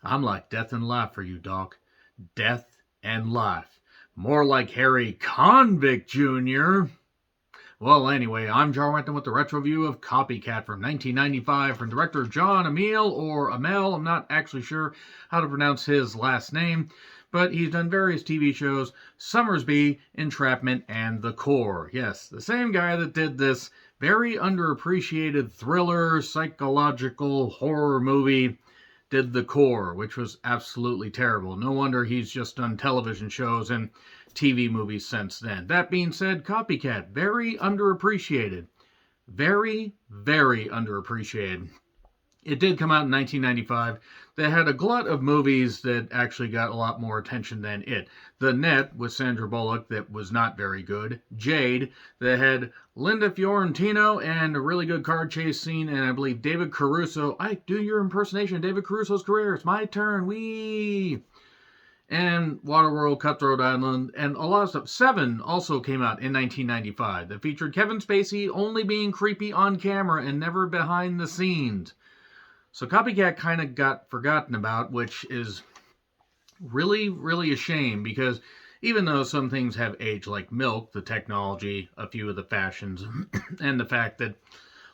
I'm like death and life for you, Doc. Death and life. More like Harry Convict Jr. Well, anyway, I'm John Renton with the retro review of Copycat from 1995 from director John Emile or Amel. I'm not actually sure how to pronounce his last name, but he's done various TV shows, Summersby, Entrapment, and The Core. Yes, the same guy that did this very underappreciated thriller, psychological horror movie did The Core, which was absolutely terrible. No wonder he's just done television shows and TV movies since then. That being said, Copycat, very underappreciated. Very, very underappreciated. It did come out in 1995. They had a glut of movies that actually got a lot more attention than it. The Net with Sandra Bullock, that was not very good. Jade, that had Linda Fiorentino and a really good car chase scene, and I believe David Caruso. I do your impersonation of David Caruso's career. It's my turn. Wee! And Waterworld, Cutthroat Island, and a lot of stuff. Seven also came out in 1995 that featured Kevin Spacey only being creepy on camera and never behind the scenes. So Copycat kind of got forgotten about, which is really, really a shame because even though some things have aged like milk, the technology, a few of the fashions, and the fact that,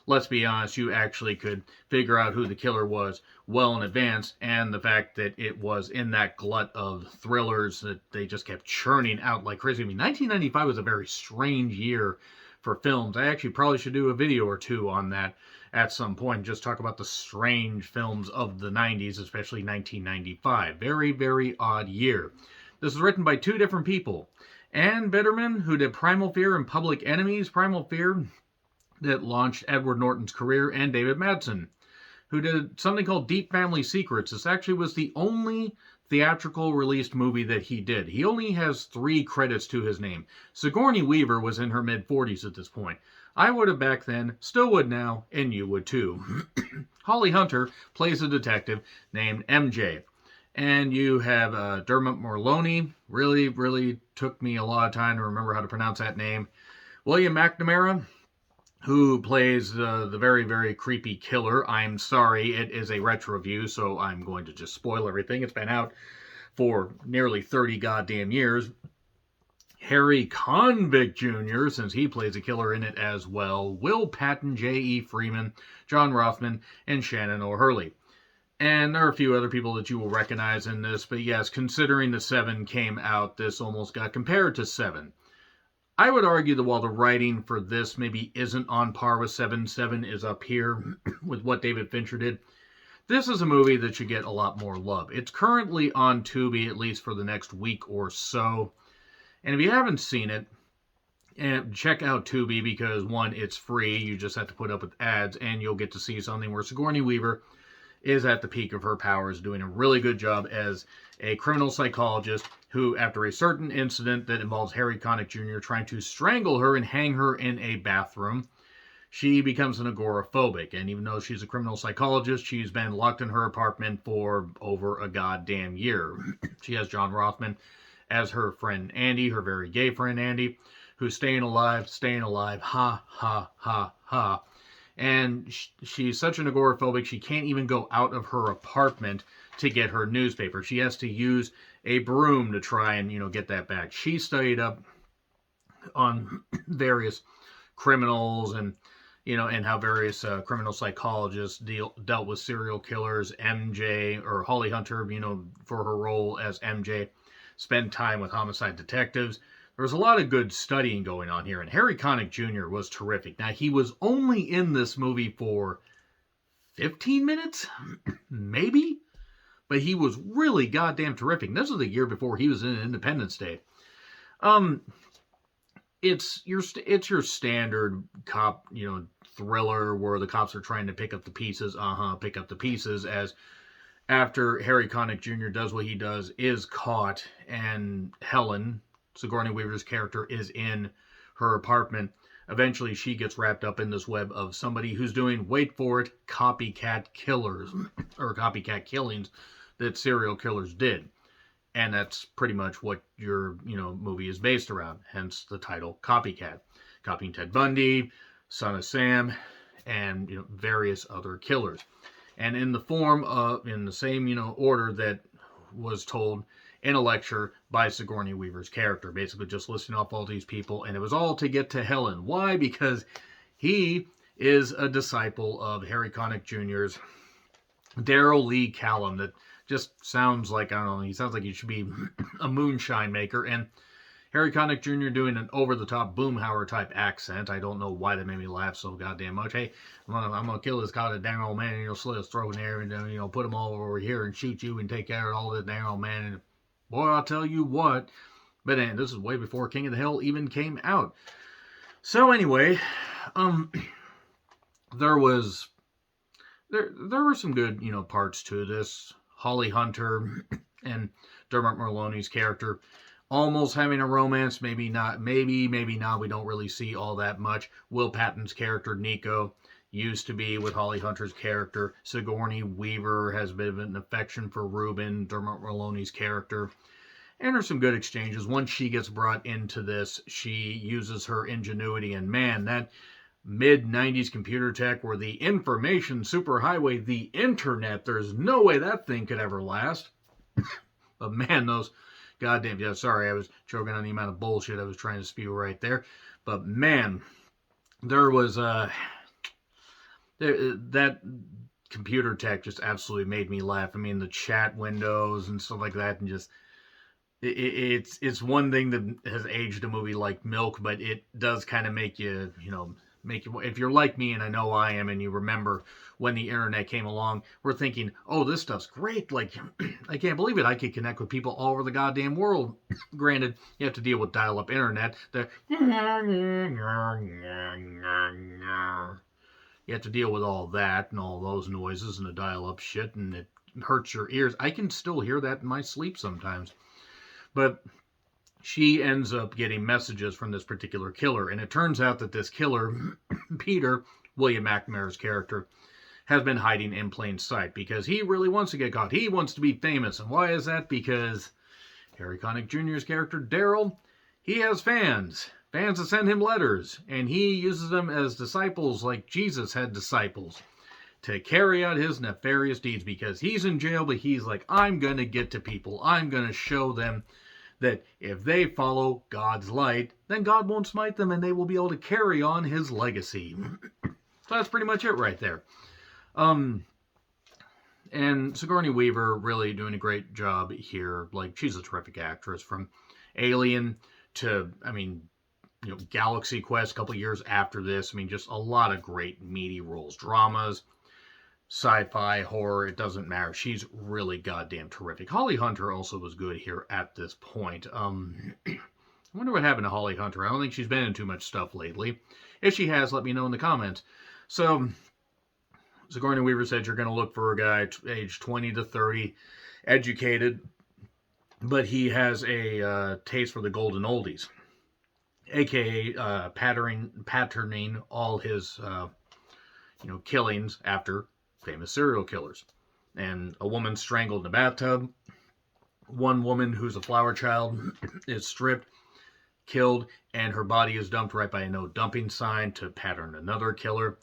let's be honest, you actually could figure out who the killer was well in advance, and the fact that it was in that glut of thrillers that they just kept churning out like crazy. I mean, 1995 was a very strange year for films. I actually probably should do a video or two on that at some point, just talk about the strange films of the 90s, especially 1995. Very, very odd year. This is written by two different people. Ann Bitterman, who did Primal Fear and Public Enemies. Primal Fear, that launched Edward Norton's career, and David Madsen, who did something called Deep Family Secrets. This actually was the only theatrical released movie that he did. He only has 3 credits to his name. Sigourney Weaver was in her mid-40s at this point. I would have back then, still would now, and you would too. Holly Hunter plays a detective named MJ. And you have Dermot Mulroney. Really took me a lot of time to remember how to pronounce that name. William McNamara, who plays the very, very creepy killer. I'm sorry, it is a retro review, so I'm going to just spoil everything. It's been out for nearly 30 goddamn years. Harry Convict Jr., since he plays a killer in it as well. Will Patton, J.E. Freeman, John Rothman, and Shannon O'Hurley. And there are a few other people that you will recognize in this, but yes, considering the 7 came out, this almost got compared to 7. I would argue that while the writing for this maybe isn't on par with 7, 7 is up here with what David Fincher did. This is a movie that should get a lot more love. It's currently on Tubi, at least for the next week or so. And if you haven't seen it, check out Tubi because, one, it's free. You just have to put up with ads, and you'll get to see something where Sigourney Weaver is at the peak of her powers, doing a really good job as a criminal psychologist who, after a certain incident that involves Harry Connick Jr. trying to strangle her and hang her in a bathroom, she becomes an agoraphobic. And even though she's a criminal psychologist, she's been locked in her apartment for over a goddamn year. She has John Rothman as her friend Andy, her very gay friend Andy, who's staying alive, ha, ha, ha, ha. And she's such an agoraphobic, she can't even go out of her apartment to get her newspaper. She has to use a broom to try and, get that back. She studied up on various criminals and, and how various criminal psychologists dealt with serial killers. MJ, or Holly Hunter, for her role as MJ, spent time with homicide detectives. There was a lot of good studying going on here, and Harry Connick Jr. was terrific. Now, he was only in this movie for 15 minutes, maybe, but he was really goddamn terrific. This was the year before he was in Independence Day. It's your standard cop, thriller where the cops are trying to pick up the pieces, as after Harry Connick Jr. does what he does, is caught, and Helen, Sigourney Weaver's character, is in her apartment. Eventually, she gets wrapped up in this web of somebody who's doing, wait for it, copycat killers, or copycat killings that serial killers did. And that's pretty much what your, movie is based around, hence the title Copycat. Copying Ted Bundy, Son of Sam, and, various other killers. and in the form of, in the same, order that was told in a lecture by Sigourney Weaver's character, basically just listing off all these people, and it was all to get to Helen. Why? Because he is a disciple of Harry Connick Jr.'s Daryl Lee Callum. That just sounds like, I don't know, he sounds like he should be a moonshine maker, and Harry Connick Jr. doing an over-the-top Boomhauer type accent. I don't know why that made me laugh so goddamn much. Hey, I'm gonna kill this goddamn dang old man, and you'll slit his throat in there, and put him all over here and shoot you and take care of all this dang old man. And boy, I'll tell you what. But this is way before King of the Hill even came out. So anyway, there were some good, parts to this. Holly Hunter and Dermot Mulroney's character almost having a romance, maybe not, maybe not. We don't really see all that much. Will Patton's character, Nico, used to be with Holly Hunter's character. Sigourney Weaver has a bit of an affection for Ruben, Dermot Mulroney's character. And there's some good exchanges. Once she gets brought into this, she uses her ingenuity, and man, that mid-90s computer tech where the information superhighway, the internet, there's no way that thing could ever last. But man, those goddamn, yeah, sorry, I was choking on the amount of bullshit I was trying to spew right there. But man, there was that computer tech just absolutely made me laugh. I mean, the chat windows and stuff like that, and just it's one thing that has aged a movie like milk, but it does kind of make you, if you're like me, and I know I am, and you remember when the internet came along, we're thinking, oh, this stuff's great. Like, I can't believe it. I could connect with people all over the goddamn world. Granted, you have to deal with dial-up internet. You have to deal with all that and all those noises and the dial-up shit, and it hurts your ears. I can still hear that in my sleep sometimes. But she ends up getting messages from this particular killer, and it turns out that this killer, Peter, William McNamara's character, has been hiding in plain sight because he really wants to get caught. He wants to be famous. And why is that? Because Harry Connick Jr.'s character, Daryl, he has fans that send him letters, and he uses them as disciples like Jesus had disciples to carry out his nefarious deeds, because he's in jail, but he's like, I'm going to get to people. I'm going to show them that if they follow God's light, then God won't smite them, and they will be able to carry on his legacy. So that's pretty much it right there. And Sigourney Weaver really doing a great job here. Like, she's a terrific actress. From Alien to, Galaxy Quest a couple years after this. Just a lot of great meaty roles. Dramas, sci-fi, horror, it doesn't matter. She's really goddamn terrific. Holly Hunter also was good here at this point. I wonder what happened to Holly Hunter. I don't think she's been in too much stuff lately. If she has, let me know in the comments. So, Sigourney Weaver said you're going to look for a guy age 20 to 30, educated, but he has a taste for the golden oldies, aka patterning all his killings after famous serial killers. And a woman strangled in a bathtub. One woman who's a flower child is stripped, killed, and her body is dumped right by a no dumping sign to pattern another killer.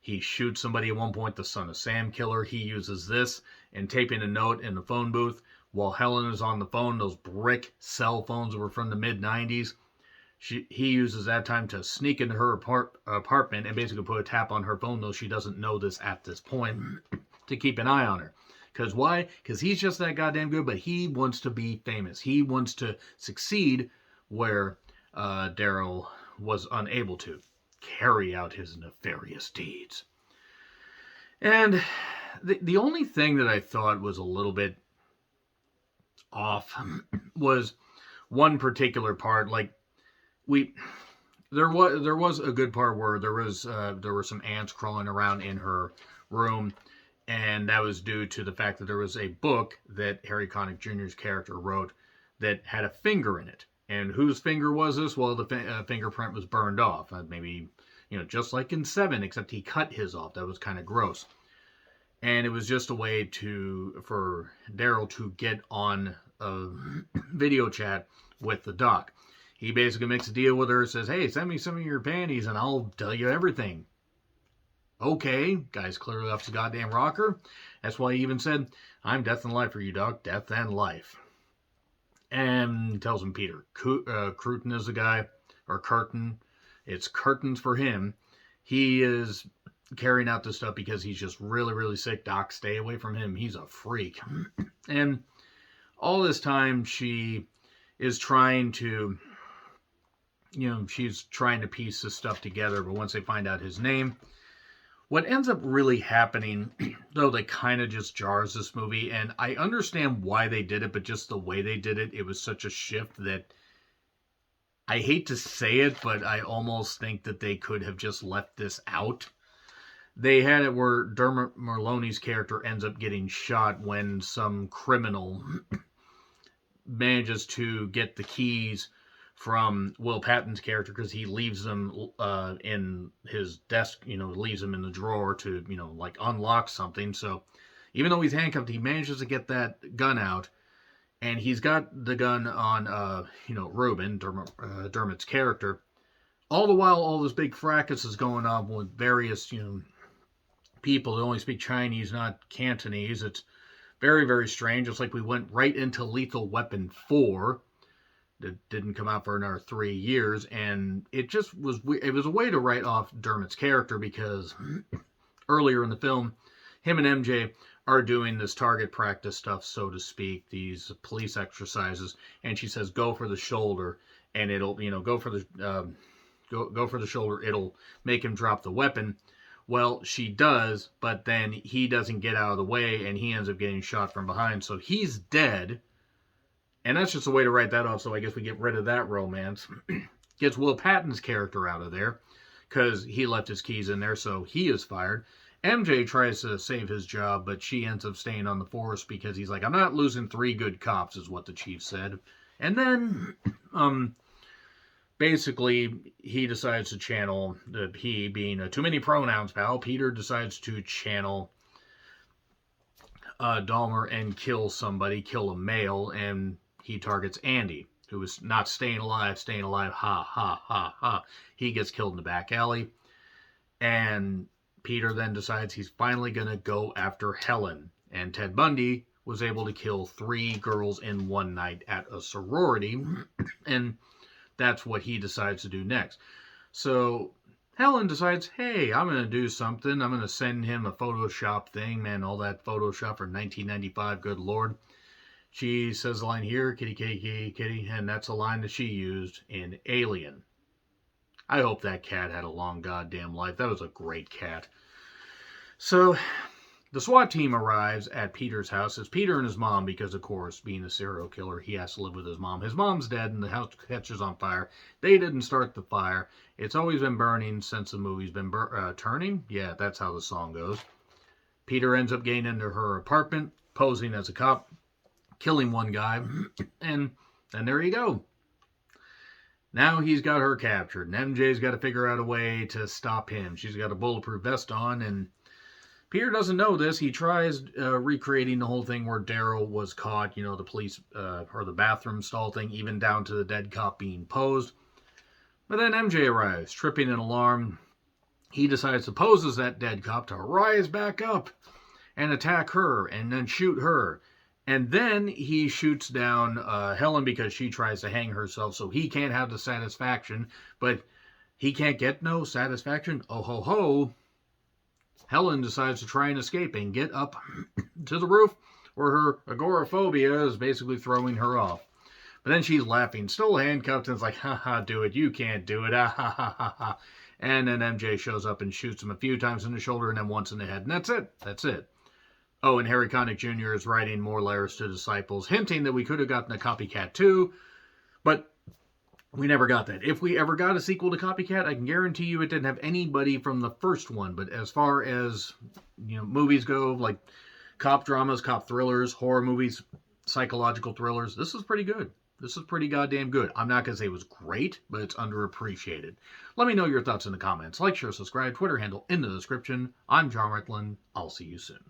He shoots somebody at one point, the Son of Sam killer. He uses this and taping a note in the phone booth while Helen is on the phone. Those brick cell phones that were from the mid-90s. He uses that time to sneak into her apartment and basically put a tap on her phone, though she doesn't know this at this point, to keep an eye on her. Because why? Because he's just that goddamn good, but he wants to be famous. He wants to succeed where Daryl was unable to carry out his nefarious deeds. And the only thing that I thought was a little bit off was one particular part. Like, there was a good part where there were some ants crawling around in her room, and that was due to the fact that there was a book that Harry Connick Jr.'s character wrote that had a finger in it. And whose finger was this? Well, the fingerprint was burned off. Maybe, just like in 7, except he cut his off. That was kind of gross. And it was just a way for Daryl to get on a video chat with the doc. He basically makes a deal with her, says, hey, send me some of your panties and I'll tell you everything. Okay, guy's clearly off his goddamn rocker. That's why he even said, I'm death and life for you, dog. Death and life. And tells him Peter. Cruton is the guy, or Curtin. It's curtains for him. He is carrying out this stuff because he's just really, really sick. Doc, stay away from him. He's a freak. And all this time, she is trying to, she's trying to piece this stuff together. But once they find out his name, what ends up really happening, though, that kind of just jars this movie. And I understand why they did it, but just the way they did it, it was such a shift that I hate to say it, but I almost think that they could have just left this out. They had it where Dermot Mulroney's character ends up getting shot when some criminal manages to get the keys from Will Patton's character, because he leaves them in his desk, leaves them in the drawer to, like unlock something. So even though he's handcuffed, he manages to get that gun out, and he's got the gun on, Reuben, Dermot's character. All the while, all this big fracas is going on with various, people that only speak Chinese, not Cantonese. It's very, very strange. It's like we went right into Lethal Weapon 4. That didn't come out for another 3 years, and it just was. It was a way to write off Dermot's character, because earlier in the film, him and MJ are doing this target practice stuff, so to speak, these police exercises, and she says, "Go for the shoulder," and it'll, go for the go for the shoulder. It'll make him drop the weapon. Well, she does, but then he doesn't get out of the way, and he ends up getting shot from behind, so he's dead. And that's just a way to write that off, so I guess we get rid of that romance. Gets Will Patton's character out of there, because he left his keys in there, so he is fired. MJ tries to save his job, but she ends up staying on the force, because he's like, I'm not losing 3 good cops, is what the chief said. And then, basically, he decides to channel, he being too many pronouns, pal, Peter decides to channel Dahmer and kill somebody, kill a male, and he targets Andy, who is not staying alive, ha, ha, ha, ha. He gets killed in the back alley, and Peter then decides he's finally going to go after Helen, and Ted Bundy was able to kill 3 girls in one night at a sorority, and that's what he decides to do next. So Helen decides, hey, I'm going to do something. I'm going to send him a Photoshop thing. Man, all that Photoshop from 1995, good Lord. She says the line here, kitty, kitty, kitty, kitty, and that's a line that she used in Alien. I hope that cat had a long goddamn life. That was a great cat. So the SWAT team arrives at Peter's house. It's Peter and his mom, because, of course, being a serial killer, he has to live with his mom. His mom's dead, and the house catches on fire. They didn't start the fire. It's always been burning since the movie's been turning. Yeah, that's how the song goes. Peter ends up getting into her apartment, posing as a cop, killing one guy, and there you go. Now he's got her captured, and MJ's got to figure out a way to stop him. She's got a bulletproof vest on, and Peter doesn't know this. He tries recreating the whole thing where Daryl was caught, the police, or the bathroom stall thing, even down to the dead cop being posed. But then MJ arrives, tripping an alarm. He decides to pose as that dead cop to rise back up and attack her, and then shoot her. And then he shoots down Helen, because she tries to hang herself, so he can't have the satisfaction. But he can't get no satisfaction. Oh, ho, ho. Helen decides to try and escape and get up to the roof, where her agoraphobia is basically throwing her off. But then she's laughing, still handcuffed, and it's like, ha ha, do it. You can't do it. Ah, ha ha ha ha. And then MJ shows up and shoots him a few times in the shoulder and then once in the head. And that's it. That's it. Oh, and Harry Connick Jr. is writing more letters to disciples, hinting that we could have gotten a Copycat 2, but we never got that. If we ever got a sequel to Copycat, I can guarantee you it didn't have anybody from the first one. But as far as, movies go, like cop dramas, cop thrillers, horror movies, psychological thrillers, this is pretty good. This is pretty goddamn good. I'm not going to say it was great, but it's underappreciated. Let me know your thoughts in the comments. Like, share, subscribe, Twitter handle in the description. I'm John Reckland. I'll see you soon.